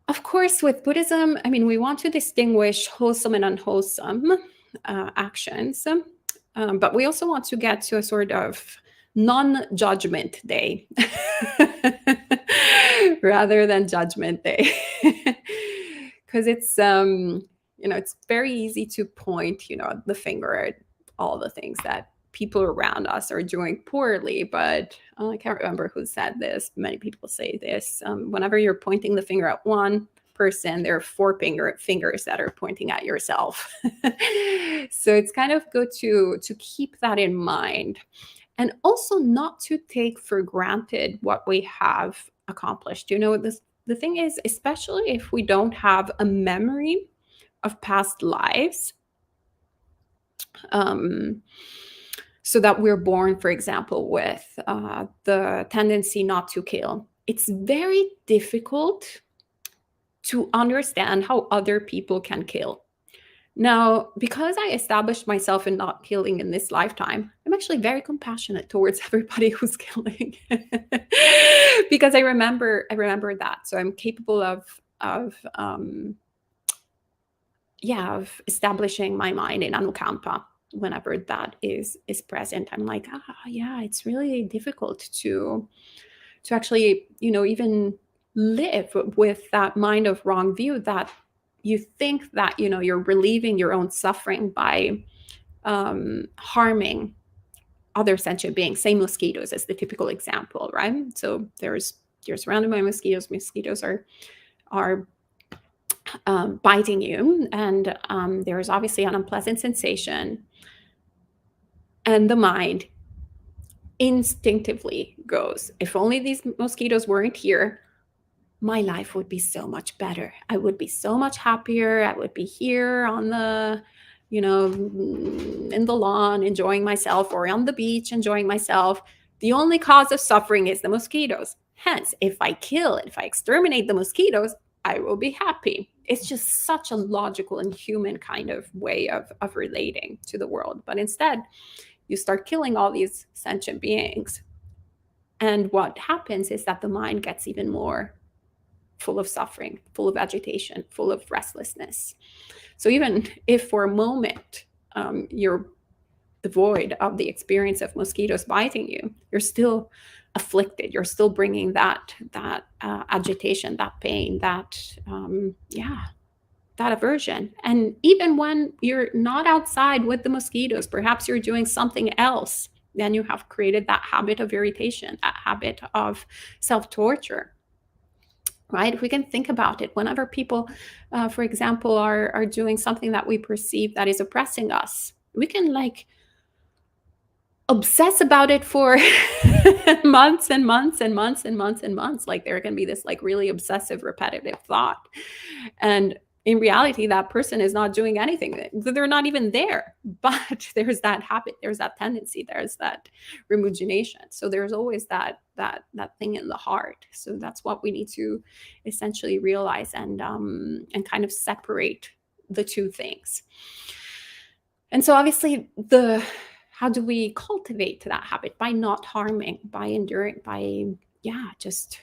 Speaker 1: of course, with Buddhism, I mean, we want to distinguish wholesome and unwholesome actions, but we also want to get to a sort of non-judgment day rather than judgment day, because it's it's very easy to point the finger at all the things that people around us are doing poorly, but I can't remember who said this. Many people say this. Whenever you're pointing the finger at one person, there are four fingers that are pointing at yourself. So it's kind of good to keep that in mind, and also not to take for granted what we have accomplished. The thing is, especially if we don't have a memory of past lives, so that we're born, for example, with the tendency not to kill, it's very difficult to understand how other people can kill. Now, because I established myself in not killing in this lifetime, I'm actually very compassionate towards everybody who's killing, because I remember that. So I'm capable of establishing my mind in anukampa whenever that is present. I'm like, it's really difficult to actually, even live with that mind of wrong view, that you think that, you're relieving your own suffering by harming other sentient beings. Say mosquitoes is the typical example, right? So you're surrounded by mosquitoes. Mosquitoes are biting you, and there's obviously an unpleasant sensation, and the mind instinctively goes, if only these mosquitoes weren't here, my life would be so much better. I would be so much happier. I would be here on the, in the lawn enjoying myself, or on the beach enjoying myself. The only cause of suffering is the mosquitoes. Hence, if I exterminate the mosquitoes, I will be happy. It's just such a logical and human kind of way of relating to the world. But instead, you start killing all these sentient beings. And what happens is that the mind gets even more full of suffering, full of agitation, full of restlessness. So even if for a moment you're devoid of the experience of mosquitoes biting you, you're still afflicted. You're still bringing that agitation, that pain, that aversion. And even when you're not outside with the mosquitoes, perhaps you're doing something else, then you have created that habit of irritation, that habit of self-torture. right? If we can think about it, whenever people, for example, are doing something that we perceive that is oppressing us, we can like obsess about it for months and months and months and months and months. Like there can be this like really obsessive, repetitive thought. And in reality, that person is not doing anything. They're not even there. But there's that habit, there's that tendency, there's that rumination. So there's always that thing in the heart. So that's what we need to essentially realize and kind of separate the two things. And so obviously how do we cultivate that habit? By not harming, by enduring, by just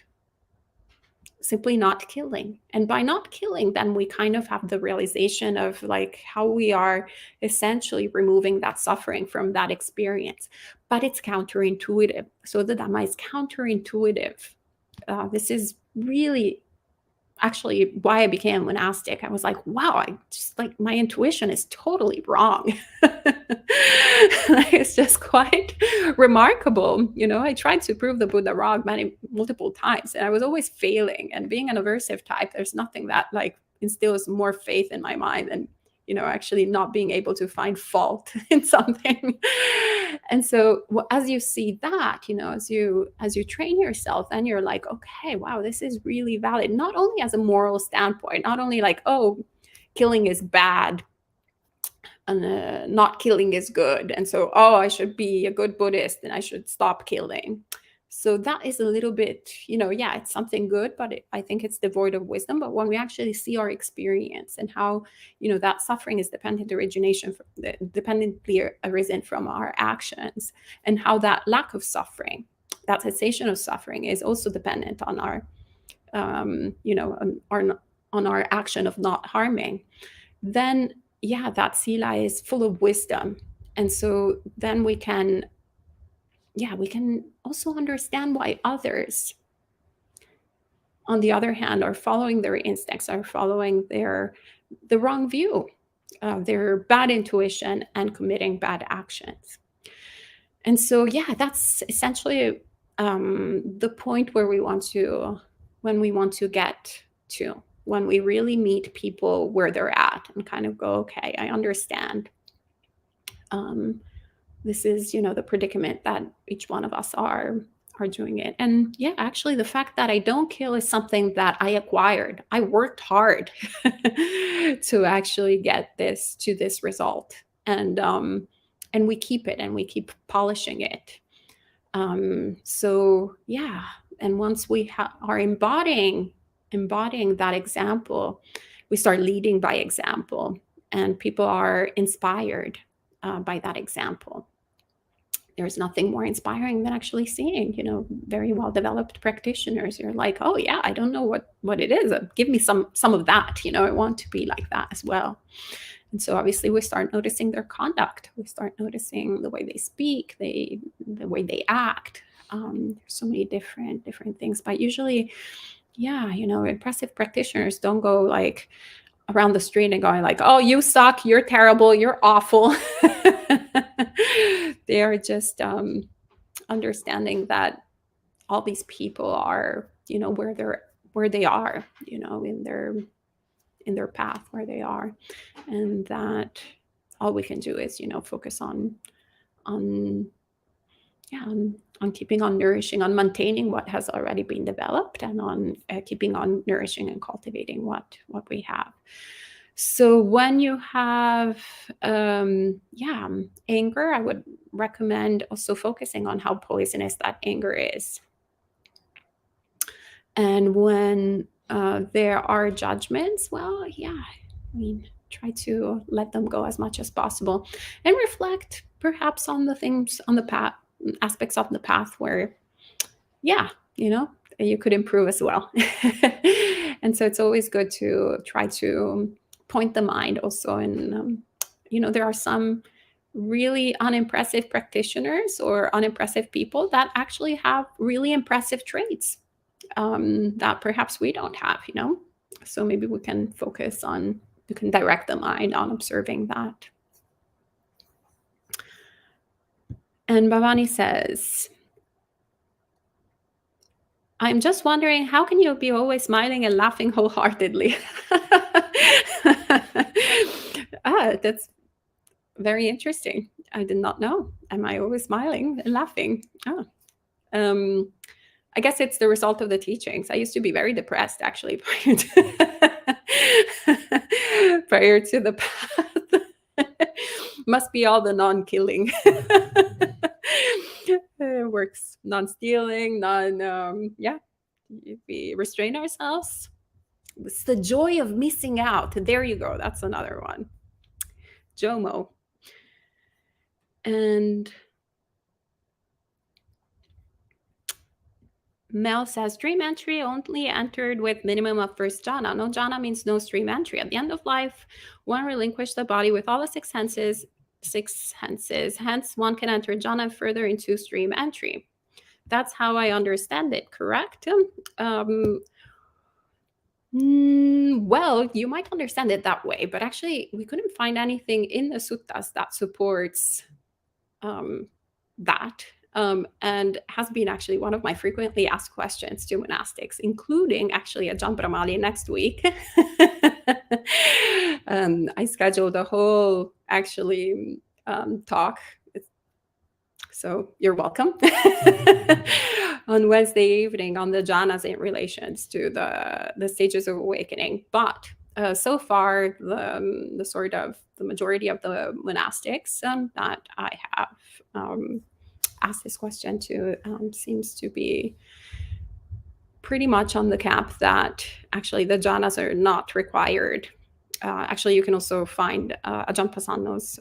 Speaker 1: simply not killing. And by not killing, then we kind of have the realization of like how we are essentially removing that suffering from that experience. But it's counterintuitive. So the Dhamma is counterintuitive. This is really actually why I became monastic. I was like, wow, I just like my intuition is totally wrong. It's just quite remarkable. I tried to prove the Buddha wrong multiple times, and I was always failing. And being an aversive type, there's nothing that like instills more faith in my mind than actually not being able to find fault in something. And so as you see that, as you train yourself, then you're like, okay, wow, this is really valid. Not only as a moral standpoint, not only like, oh, killing is bad and not killing is good. And so, oh, I should be a good Buddhist and I should stop killing. So that is a little bit, it's something good, but I think it's devoid of wisdom. But when we actually see our experience and how, that suffering is dependently arisen from our actions, and how that lack of suffering, that cessation of suffering is also dependent on our, on our action of not harming, then, that sila is full of wisdom. And so then we can also understand why others, on the other hand, are following their instincts, are following the wrong view, their bad intuition, and committing bad actions. And so, that's essentially the point where we want to get to, when we really meet people where they're at and kind of go, okay, I understand. This is, the predicament that each one of us are doing it. And actually the fact that I don't kill is something that I acquired. I worked hard to actually get to this result. And we keep it, and we keep polishing it. So and once we are embodying that example, we start leading by example, and people are inspired by that example. There's nothing more inspiring than actually seeing, very well-developed practitioners. You're like, oh yeah, I don't know what it is. Give me some of that. I want to be like that as well. And so obviously we start noticing their conduct. We start noticing the way they speak, the way they act. There's so many different things. But usually, impressive practitioners don't go like around the street and going like, oh, you suck, you're terrible, you're awful. They are just understanding that all these people are, where they are, in their path where they are, and that all we can do is, focus on keeping on nourishing, on maintaining what has already been developed, and on keeping on nourishing and cultivating what we have. So when you have anger, I would recommend also focusing on how poisonous that anger is. And when there are judgments, try to let them go as much as possible, and reflect perhaps on the things on the path, aspects of the path where you could improve as well. And so it's always good to try to point the mind also. And there are some really unimpressive practitioners or unimpressive people that actually have really impressive traits that perhaps we don't have. So maybe we can direct the mind on observing that. And Bhavani says, I'm just wondering, how can you be always smiling and laughing wholeheartedly? That's very interesting. I did not know. Am I always smiling and laughing? Oh. I guess it's the result of the teachings. I used to be very depressed, actually, prior to the path. Must be all the non-killing. Works, non-stealing, yeah. We restrain ourselves. It's the joy of missing out. There you go. That's another one. Jomo. And Mel says, dream entry only entered with minimum of first jhana. No jhana means no stream entry. At the end of life, one relinquished the body with all the six senses. Hence, one can enter jhana further into stream entry. That's how I understand it, correct? Well, you might understand it that way, but actually, we couldn't find anything in the suttas that supports that. And has been actually one of my frequently asked questions to monastics, including actually at Ajahn Brahmali next week. I scheduled a whole actually talk. So you're welcome. On Wednesday evening on the jhanas in relations to the stages of awakening. But so far, the sort of the majority of the monastics that I have asked this question to seems to be pretty much on the camp that actually the jhanas are not required. Actually, you can also find Ajahn Pasanno's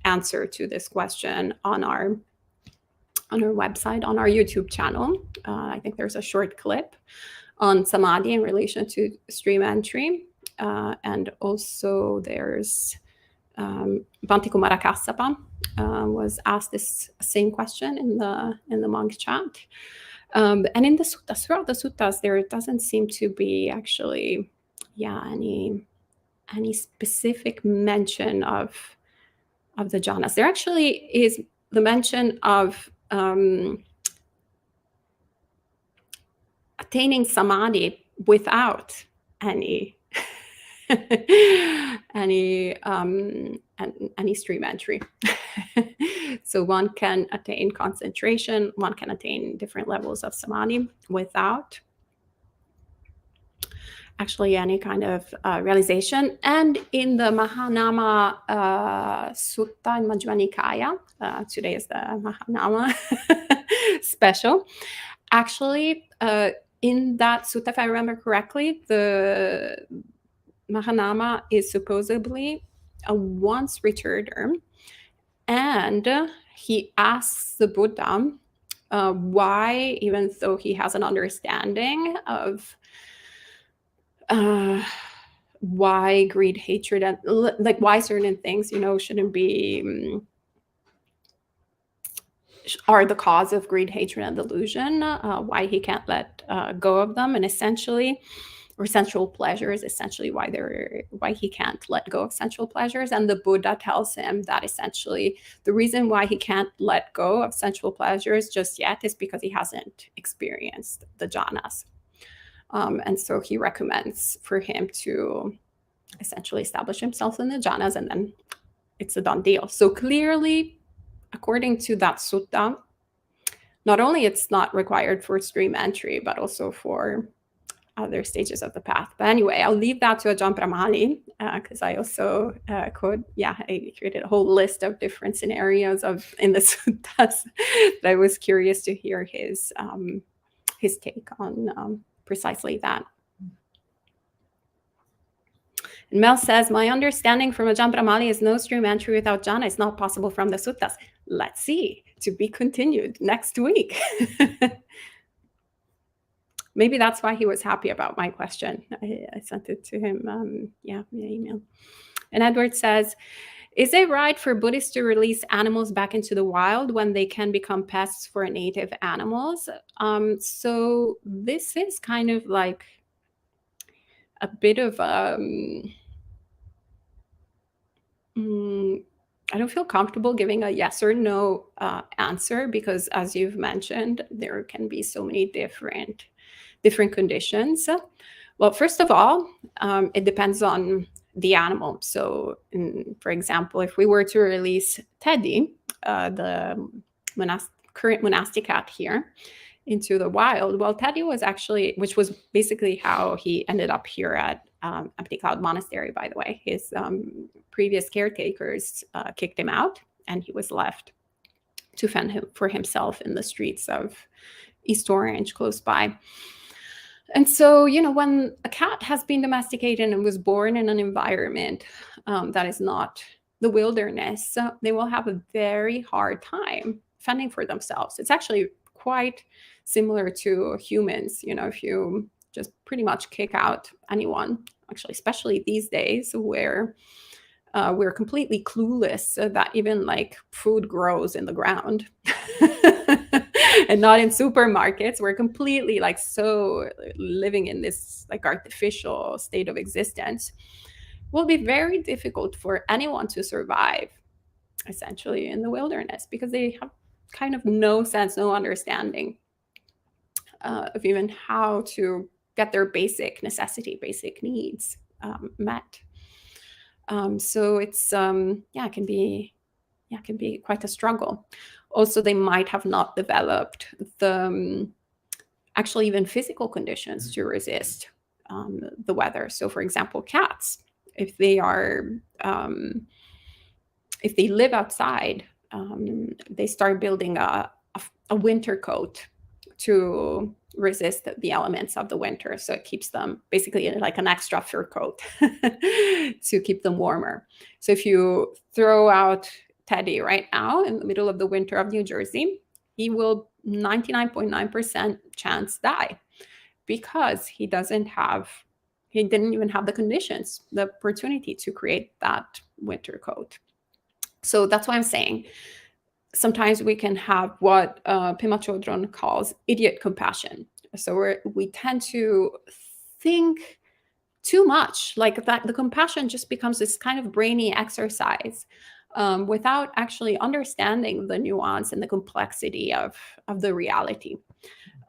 Speaker 1: answer to this question on our website, on our YouTube channel. I think there's a short clip on samadhi in relation to stream entry. And also there's Bhante Kumara Kassapa was asked this same question in the monk chat. And in the suttas, throughout the suttas, there doesn't seem to be actually, any specific mention of the jhanas. There actually is the mention of attaining samadhi without any any stream entry. So one can attain concentration, one can attain different levels of samadhi without actually any kind of realization. And in the Mahānāma Sutta in Majjhima Nikāya, today is the Mahānāma special. Actually, in that sutta, if I remember correctly, the Mahānāma is supposedly a once returner, and he asks the Buddha why, even though he has an understanding of why greed, hatred, and like why certain things, shouldn't be are the cause of greed, hatred, and delusion, why he can't let go of them, and essentially, or sensual pleasures, essentially why he can't let go of sensual pleasures. And the Buddha tells him that essentially the reason why he can't let go of sensual pleasures just yet is because he hasn't experienced the jhanas. And so he recommends for him to essentially establish himself in the jhanas, and then it's a done deal. So clearly, according to that sutta, not only it's not required for stream entry, but also for other stages of the path. But anyway, I'll leave that to Ajahn Brahmali, because I also I created a whole list of different scenarios in the suttas that I was curious to hear his take on precisely that. And Mel says, my understanding from Ajahn Brahmali is no stream entry without jhana is not possible from the suttas. Let's see, to be continued next week. Maybe that's why he was happy about my question. I sent it to him, via email. And Edward says, is it right for Buddhists to release animals back into the wild when they can become pests for native animals? So this is kind of like a bit of I don't feel comfortable giving a yes or no answer, because as you've mentioned, there can be so many different conditions. Well, first of all, it depends on the animal. So, for example, if we were to release Teddy, the current monastic cat here, into the wild, well, Teddy was actually, which was basically how he ended up here at Empty Cloud Monastery, by the way. His previous caretakers kicked him out, and he was left to fend for himself in the streets of East Orange, close by. And so, when a cat has been domesticated and was born in an environment that is not the wilderness, they will have a very hard time fending for themselves. It's actually quite similar to humans. If you just pretty much kick out anyone, actually, especially these days where we're completely clueless that even like food grows in the ground and not in supermarkets. We're completely like so living in this like artificial state of existence. It will be very difficult for anyone to survive essentially in the wilderness, because they have kind of no sense, no understanding of even how to get their basic needs met. So it's it can be quite a struggle. Also, they might have not developed the actually even physical conditions to resist the weather. So, for example, cats, if they live outside, they start building a winter coat to resist the elements of the winter. So it keeps them basically like an extra fur coat to keep them warmer. So if you throw out Teddy right now in the middle of the winter of New Jersey, he will 99.9% chance die, because he didn't even have the conditions, the opportunity to create that winter coat. So that's why I'm saying sometimes we can have what Pema Chodron calls idiot compassion. So we tend to think too much, like that the compassion just becomes this kind of brainy exercise without actually understanding the nuance and the complexity of the reality.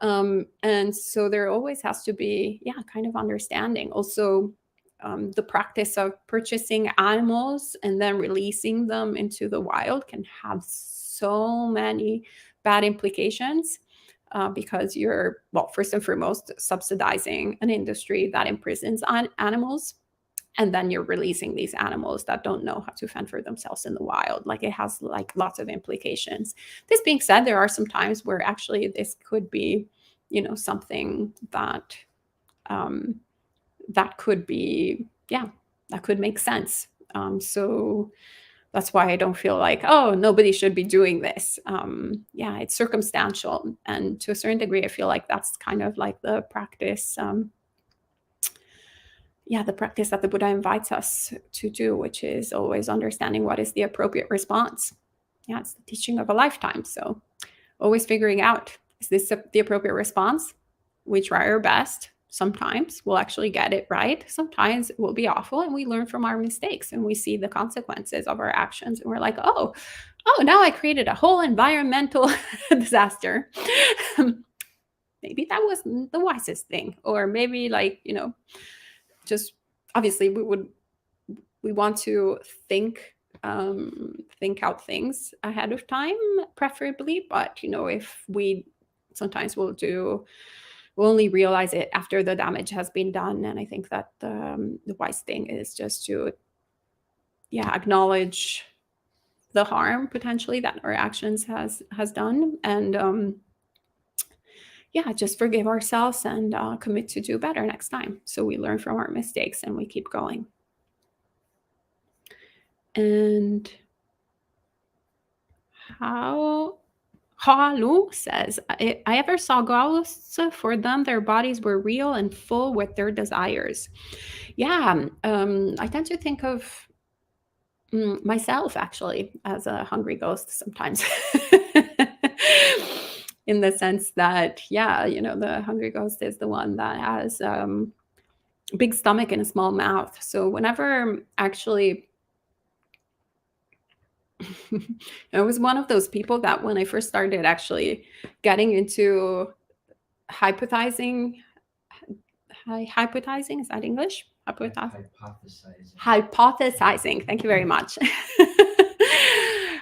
Speaker 1: And so there always has to be, kind of understanding. Also, the practice of purchasing animals and then releasing them into the wild can have so many bad implications, because you're, well, first and foremost, subsidizing an industry that imprisons animals. And then you're releasing these animals that don't know how to fend for themselves in the wild. Like, it has like lots of implications. This being said, there are some times where actually this could be, something that that could be, that could make sense. So that's why I don't feel like, oh, nobody should be doing this. It's circumstantial. And to a certain degree, I feel like that's kind of like the practice. The practice that the Buddha invites us to do, which is always understanding what is the appropriate response. It's the teaching of a lifetime. So always figuring out, is this the appropriate response? We try our best. Sometimes we'll actually get it right. Sometimes it will be awful, and we learn from our mistakes and we see the consequences of our actions. And we're like, oh, now I created a whole environmental disaster. Maybe that wasn't the wisest thing. Or maybe just obviously we want to think out things ahead of time, preferably. But, if sometimes we'll only realize it after the damage has been done. And I think that the wise thing is just to, acknowledge the harm potentially that our actions has done, and just forgive ourselves and commit to do better next time. So we learn from our mistakes and we keep going. And Halu says, I ever saw ghosts. For them, their bodies were real and full with their desires. I tend to think of myself actually as a hungry ghost sometimes. In the sense that, the hungry ghost is the one that has a big stomach and a small mouth. So whenever actually I was one of those people that when I first started actually getting into hypothesizing, hypothesizing, is that English? Hypothesizing. Thank you very much.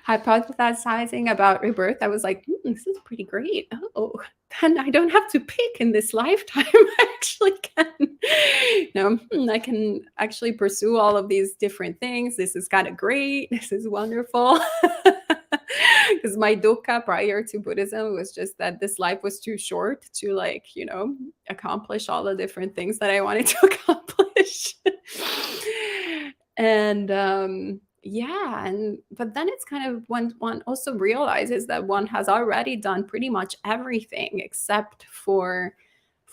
Speaker 1: Hypothesizing about rebirth. I was like, this is pretty great. Oh, then I don't have to pick in this lifetime. I actually can, I can actually pursue all of these different things. This is kind of great. This is wonderful. Because my dukkha prior to Buddhism was just that this life was too short to accomplish all the different things that I wanted to accomplish. And but then it's kind of when one also realizes that one has already done pretty much everything except for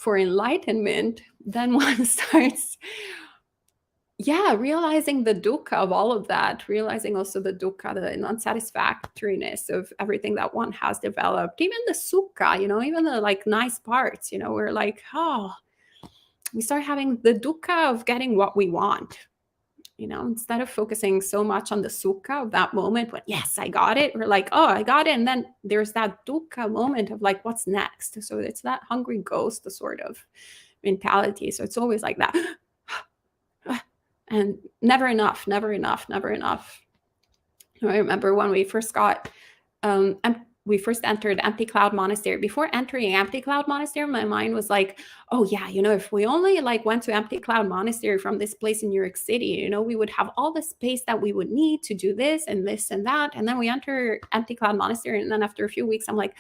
Speaker 1: enlightenment, then one starts realizing the dukkha of all of that, realizing also the dukkha, the unsatisfactoriness of everything that one has developed, even the sukha, even the nice parts, we're like, we start having the dukkha of getting what we want, instead of focusing so much on the sukha of that moment when, yes, I got it, we're like, oh, I got it. And then there's that dukkha moment of like, what's next? So it's that hungry ghost, the sort of mentality. So it's always like that. And never enough, never enough, never enough. I remember when we first we first entered Empty Cloud Monastery. Before entering Empty Cloud Monastery, my mind was like, oh yeah, if we only went to Empty Cloud Monastery from this place in New York City, we would have all the space that we would need to do this and this and that. And then we enter Empty Cloud Monastery, and then after a few weeks, I'm like,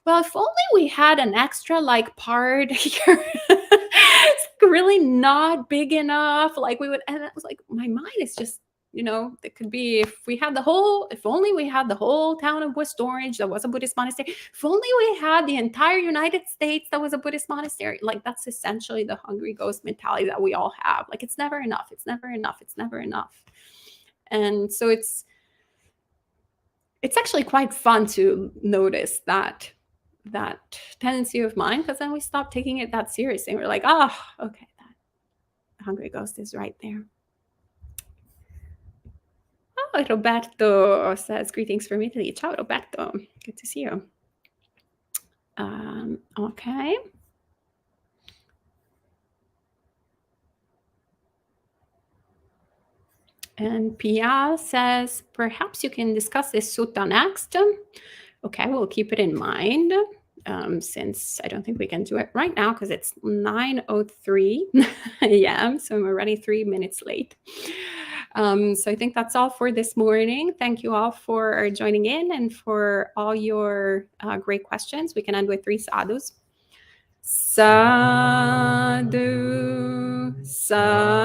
Speaker 1: well, if only we had an extra part here. It's really not big enough. We would, and it was like, my mind is just, it could be if only we had the whole town of West Orange that was a Buddhist monastery, if only we had the entire United States that was a Buddhist monastery. That's essentially the hungry ghost mentality that we all have. It's never enough. It's never enough. It's never enough. And so it's actually quite fun to notice that tendency of mine, because then we stop taking it that seriously. We're like, oh, okay, that hungry ghost is right there. Oh, Roberto says, greetings from Italy. Ciao, Roberto. Good to see you. Okay. And Pia says, perhaps you can discuss this sutta next. Okay, we'll keep it in mind, since I don't think we can do it right now because it's 9:03 a.m. So I'm already 3 minutes late. So I think that's all for this morning. Thank you all for joining in and for all your great questions. We can end with 3 sadhus. Sadhu, sadhu.